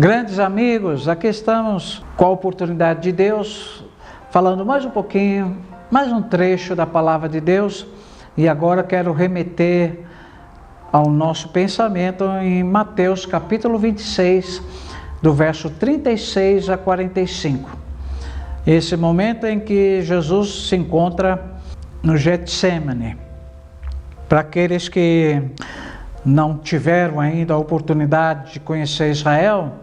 Grandes amigos, aqui estamos com a oportunidade de Deus, falando mais um pouquinho, mais um trecho da Palavra de Deus, e agora quero remeter ao nosso pensamento em Mateus capítulo 26, do verso 36 a 45. Esse momento em que Jesus se encontra no Getsemane. Para aqueles que não tiveram ainda a oportunidade de conhecer Israel,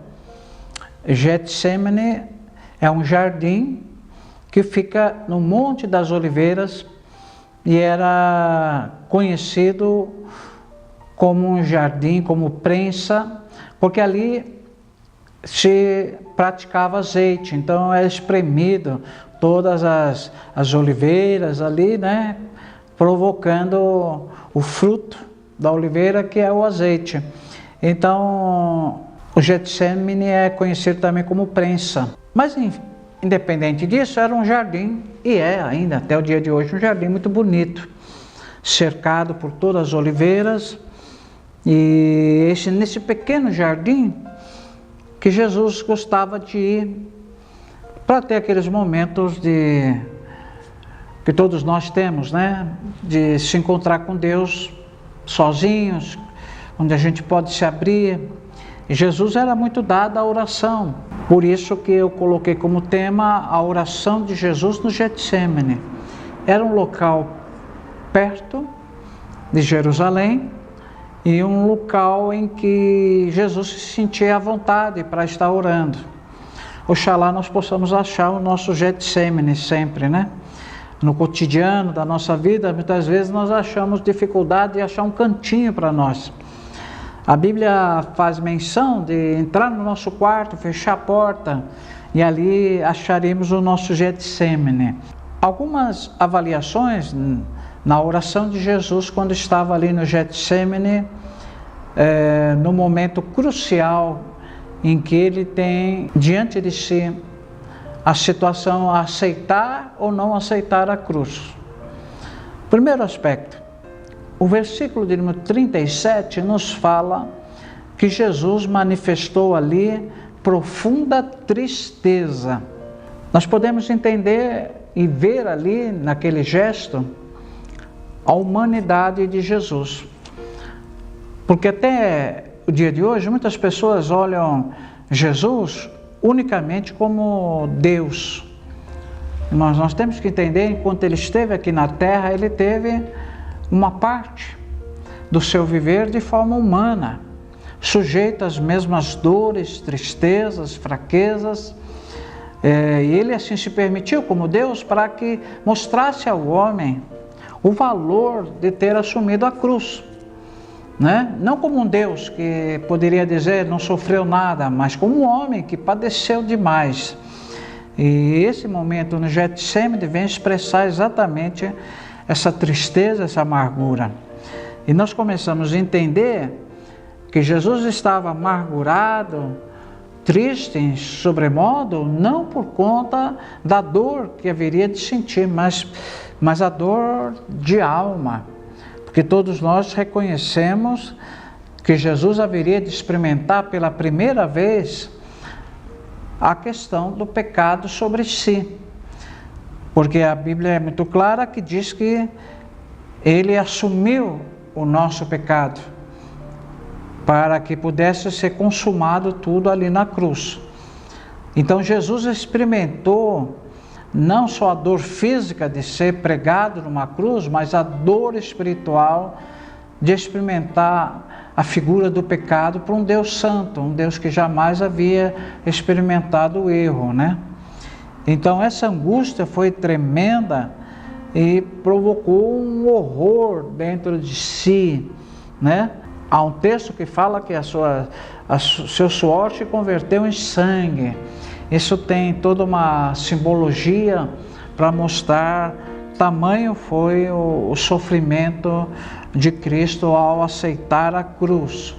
Getsemane é um jardim que fica no Monte das Oliveiras e era conhecido como um jardim, como prensa, porque ali se praticava azeite, então é espremido todas as oliveiras ali, né, provocando o fruto da oliveira, que é o azeite. Então, o Getsemane é conhecido também como prensa. Mas, independente disso, era um jardim, e é ainda até o dia de hoje, um jardim muito bonito, cercado por todas as oliveiras. E nesse pequeno jardim que Jesus gostava de ir para ter aqueles momentos que todos nós temos, né? De se encontrar com Deus sozinhos, onde a gente pode se abrir. E Jesus era muito dado à oração, por isso que eu coloquei como tema a oração de Jesus no Getsemane. Era um local perto de Jerusalém e um local em que Jesus se sentia à vontade para estar orando. Oxalá nós possamos achar o nosso Getsemane sempre, né? No cotidiano da nossa vida, muitas vezes nós achamos dificuldade de achar um cantinho para nós. A Bíblia faz menção de entrar no nosso quarto, fechar a porta e ali acharemos o nosso Getsemane. Algumas avaliações na oração de Jesus quando estava ali no Getsemane, no momento crucial em que ele tem diante de si a situação a aceitar ou não aceitar a cruz. Primeiro aspecto, o versículo de número 37 nos fala que Jesus manifestou ali profunda tristeza. Nós podemos entender e ver ali naquele gesto a humanidade de Jesus. Porque até o dia de hoje muitas pessoas olham Jesus unicamente como Deus. Mas nós temos que entender, enquanto ele esteve aqui na terra, ele teve uma parte do seu viver de forma humana, sujeito às mesmas dores, tristezas, fraquezas. E ele assim se permitiu como Deus para que mostrasse ao homem o valor de ter assumido a cruz. Né? Não como um Deus que poderia dizer não sofreu nada, mas como um homem que padeceu demais. E esse momento no Getsemane vem expressar exatamente essa tristeza, essa amargura. E nós começamos a entender que Jesus estava amargurado, triste em sobremodo, não por conta da dor que haveria de sentir, mas a dor de alma. Porque todos nós reconhecemos que Jesus haveria de experimentar pela primeira vez a questão do pecado sobre si. Porque a Bíblia é muito clara que diz que ele assumiu o nosso pecado para que pudesse ser consumado tudo ali na cruz. Então Jesus experimentou não só a dor física de ser pregado numa cruz, mas a dor espiritual de experimentar a figura do pecado por um Deus santo, um Deus que jamais havia experimentado o erro, né? Então essa angústia foi tremenda e provocou um horror dentro de si, né? Há um texto que fala que seu suor se converteu em sangue. Isso tem toda uma simbologia para mostrar tamanho foi o sofrimento de Cristo ao aceitar a cruz.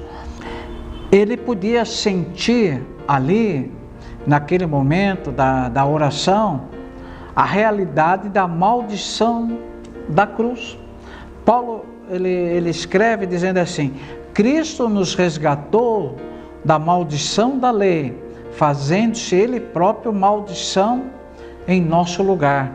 Ele podia sentir ali, naquele momento da oração, a realidade da maldição da cruz. Paulo ele escreve dizendo assim: Cristo nos resgatou da maldição da lei, fazendo-se Ele próprio maldição em nosso lugar.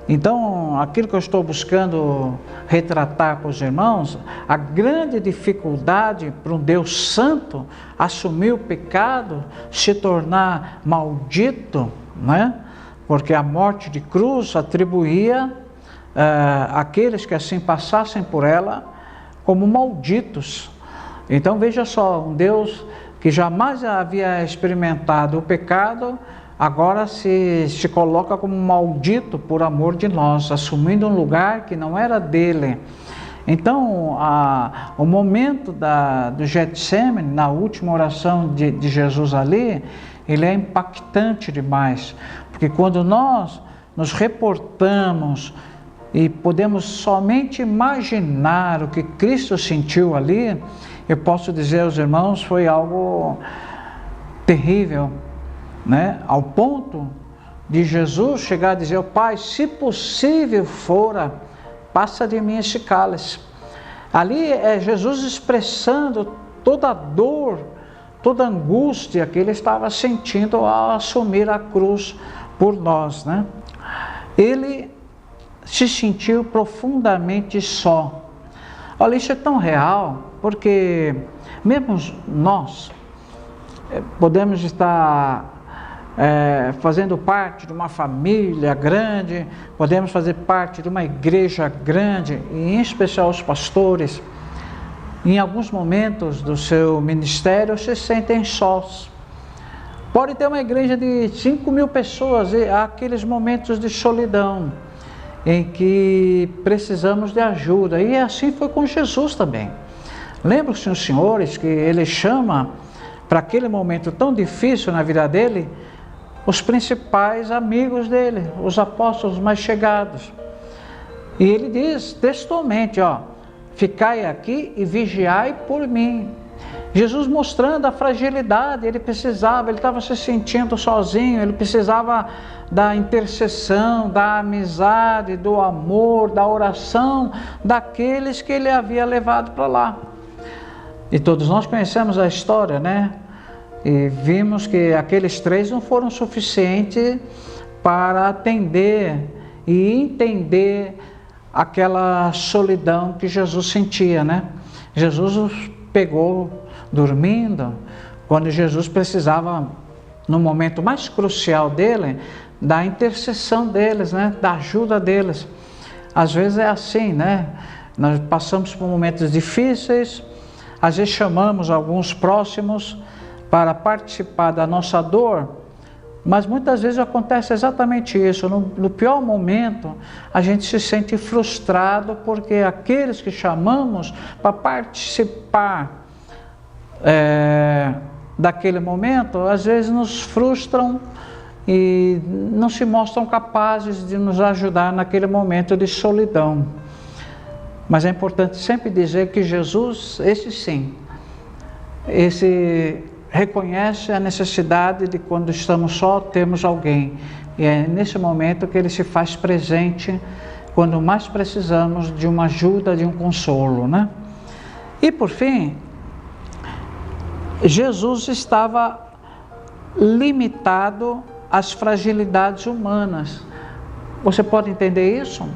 Então, aquilo que eu estou buscando retratar com os irmãos, a grande dificuldade para um Deus santo assumir o pecado, se tornar maldito, né? Porque a morte de cruz atribuía aqueles que assim passassem por ela como malditos. Então veja só, um Deus que jamais havia experimentado o pecado, agora se coloca como maldito por amor de nós, assumindo um lugar que não era dele. Então, o momento do Getsemane, na última oração de Jesus ali, ele é impactante demais, porque quando nós nos reportamos e podemos somente imaginar o que Cristo sentiu ali, eu posso dizer aos irmãos, foi algo terrível, né? Ao ponto de Jesus chegar a dizer: Pai, se possível fora, passa de mim esse cálice. Ali é Jesus expressando toda a dor, toda a angústia que ele estava sentindo ao assumir a cruz por nós, né? Ele se sentiu profundamente só. Olha, isso é tão real, porque mesmo nós podemos estar fazendo parte de uma família grande, podemos fazer parte de uma igreja grande, e em especial os pastores, em alguns momentos do seu ministério se sentem sós. Pode ter uma igreja de 5.000 pessoas e há aqueles momentos de solidão em que precisamos de ajuda, e assim foi com Jesus também. Lembram-se os senhores que ele chama para aquele momento tão difícil na vida dele os principais amigos dele, os apóstolos mais chegados. E ele diz textualmente, ficai aqui e vigiai por mim. Jesus mostrando a fragilidade, ele estava se sentindo sozinho, ele precisava da intercessão, da amizade, do amor, da oração daqueles que ele havia levado para lá. E todos nós conhecemos a história, né? E vimos que aqueles 3 não foram suficientes para atender e entender aquela solidão que Jesus sentia, né? Jesus os pegou dormindo, quando Jesus precisava, no momento mais crucial dele, da intercessão deles, né? Da ajuda deles. Às vezes é assim, né? Nós passamos por momentos difíceis, às vezes chamamos alguns próximos para participar da nossa dor, mas muitas vezes acontece exatamente isso. No pior momento, a gente se sente frustrado, porque aqueles que chamamos para participar daquele momento, às vezes nos frustram e não se mostram capazes de nos ajudar naquele momento de solidão. Mas é importante sempre dizer que Jesus, esse sim, esse reconhece a necessidade de, quando estamos só, termos alguém. E é nesse momento que ele se faz presente, quando mais precisamos de uma ajuda, de um consolo, né? E por fim, Jesus estava limitado às fragilidades humanas. Você pode entender isso?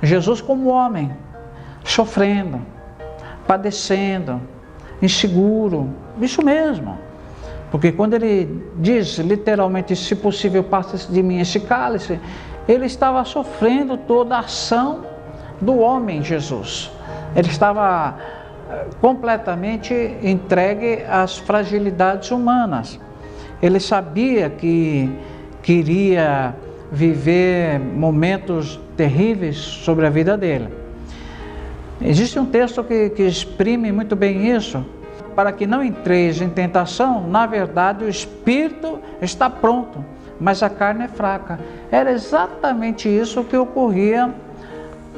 Jesus como homem, sofrendo, padecendo, inseguro, isso mesmo. Porque quando ele diz literalmente, se possível passe de mim esse cálice, ele estava sofrendo toda a ação do homem Jesus. Ele estava completamente entregue às fragilidades humanas. Ele sabia que queria viver momentos terríveis sobre a vida dele. Existe um texto que exprime muito bem isso. Para que não entreis em tentação, na verdade o espírito está pronto, mas a carne é fraca. Era exatamente isso que ocorria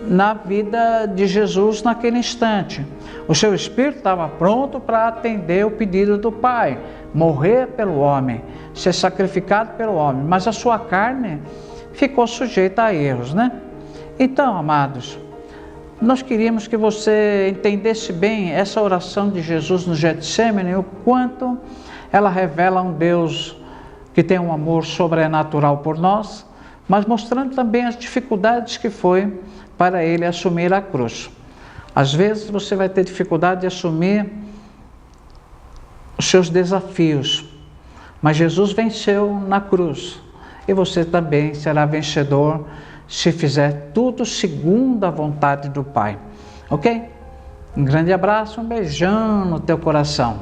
na vida de Jesus naquele instante. O seu espírito estava pronto para atender o pedido do Pai, morrer pelo homem, ser sacrificado pelo homem, mas a sua carne ficou sujeita a erros, né? Então, amados, nós queríamos que você entendesse bem essa oração de Jesus no Getsêmani, o quanto ela revela um Deus que tem um amor sobrenatural por nós, mas mostrando também as dificuldades que foi para ele assumir a cruz. Às vezes você vai ter dificuldade de assumir os seus desafios, mas Jesus venceu na cruz e você também será vencedor se fizer tudo segundo a vontade do Pai. Ok? Um grande abraço, um beijão no teu coração.